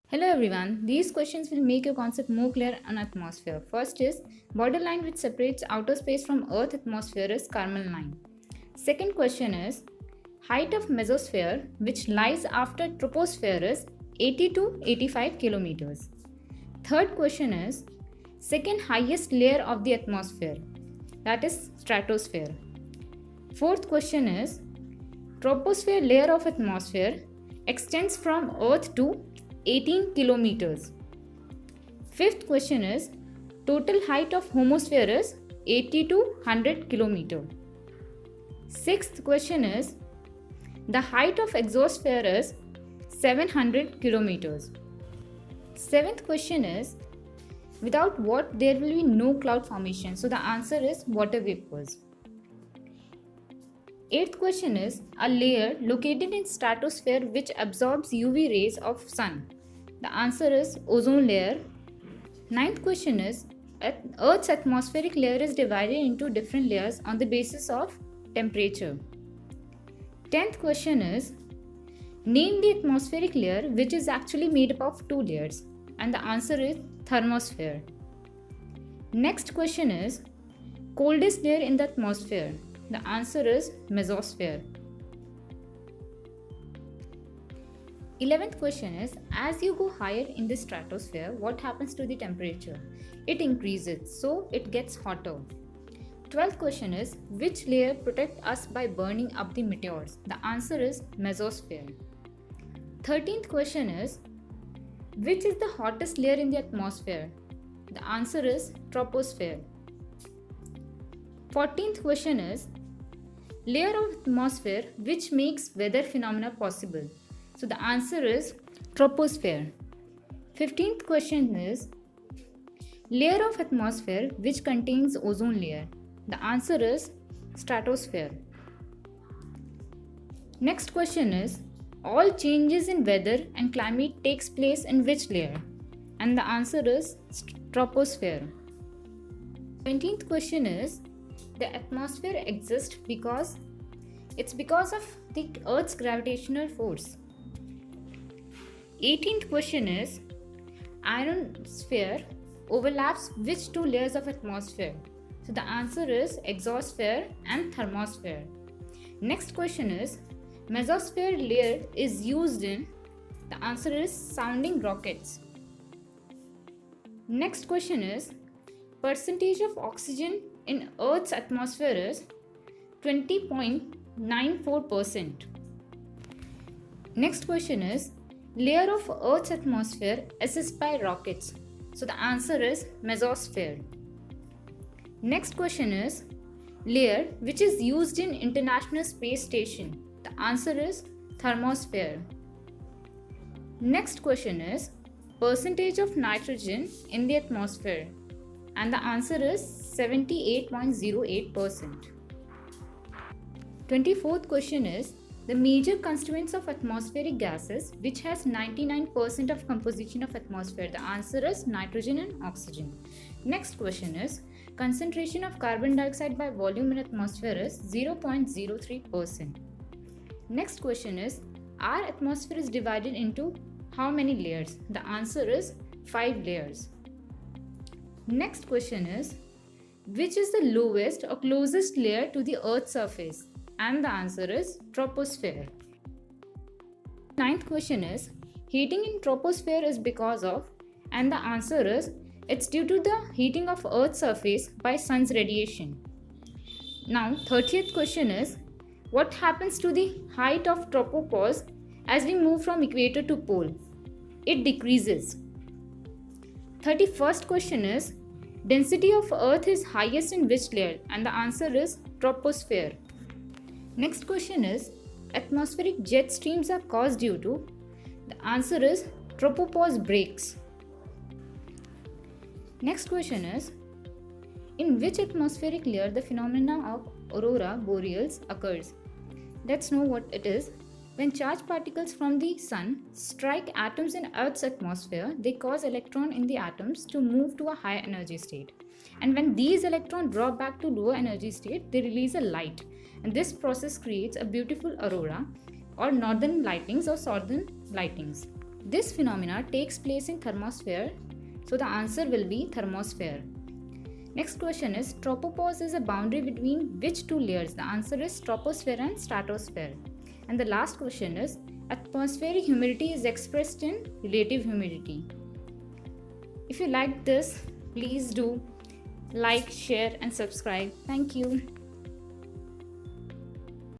Hello everyone, these questions will make your concept more clear on atmosphere. First is borderline which separates outer space from Earth atmosphere is Kármán line. Second question is height of mesosphere which lies after troposphere is 80 to 85 kilometers. Third question is second highest layer of the atmosphere, that is stratosphere. Fourth question is troposphere layer of atmosphere extends from Earth to 18 kilometers. Fifth question is total height of homosphere is 80 to 100 kilometer. Sixth question is the height of exosphere is 700 kilometers. Seventh question is without what there will be no cloud formation. So the answer is water vapors. Eighth question is a layer located in stratosphere which absorbs UV rays of sun. The answer is ozone layer. Ninth question is Earth's atmospheric layer is divided into different layers on the basis of temperature. 10th question is name the atmospheric layer which is actually made up of two layers, and the answer is thermosphere. Next question is coldest layer in the atmosphere. The answer is mesosphere. 11th question is as you go higher in the stratosphere, what happens to the temperature? It increases, so it gets hotter. 12th question is which layer protects us by burning up the meteors? The answer is mesosphere. 13th question is which is the hottest layer in the atmosphere? The answer is troposphere. 14th question is layer of atmosphere which makes weather phenomena possible. So the answer is troposphere. 15th question is layer of atmosphere which contains ozone layer. The answer is stratosphere. Next question is all changes in weather and climate takes place in which layer? And the answer is troposphere. 20th question is the atmosphere exists because of the Earth's gravitational force. 18th question is ionosphere overlaps which two layers of atmosphere? So the answer is exosphere and thermosphere. Next question is mesosphere layer is used in? The answer is sounding rockets. Next question is percentage of oxygen in Earth's atmosphere is 20.94%. Next question is layer of Earth's atmosphere assisted by rockets. So the answer is mesosphere. Next question is layer which is used in International Space Station. The answer is thermosphere. Next question is percentage of nitrogen in the atmosphere, and the answer is 78.08%. 24th question is the major constituents of atmospheric gases which has 99% of composition of atmosphere. The answer is nitrogen and oxygen. Next question is concentration of carbon dioxide by volume in atmosphere is 0.03%. Next question is our atmosphere is divided into how many layers? The answer is 5 layers. Next question is which is the lowest or closest layer to the Earth's surface? And the answer is troposphere. Ninth question is heating in troposphere is because of, and the answer is it's due to the heating of Earth's surface by sun's radiation. Now 30th question is what happens to the height of tropopause as we move from equator to pole? It decreases. 31st question is density of Earth is highest in which layer? And the answer is troposphere. Next question is atmospheric jet streams are caused due to? The answer is tropopause breaks. Next question is in which atmospheric layer the phenomena of aurora borealis occurs? Let's know what it is. When charged particles from the sun strike atoms in Earth's atmosphere, they cause electrons in the atoms to move to a higher energy state. And when these electrons drop back to lower energy state, they release a light. And this process creates a beautiful aurora or northern lightnings or southern lightnings. This phenomena takes place in thermosphere, so the answer will be thermosphere. Next question is, tropopause is a boundary between which two layers? The answer is troposphere and stratosphere. And the last question is, atmospheric humidity is expressed in relative humidity. If you liked this, please do like, share and subscribe. Thank you.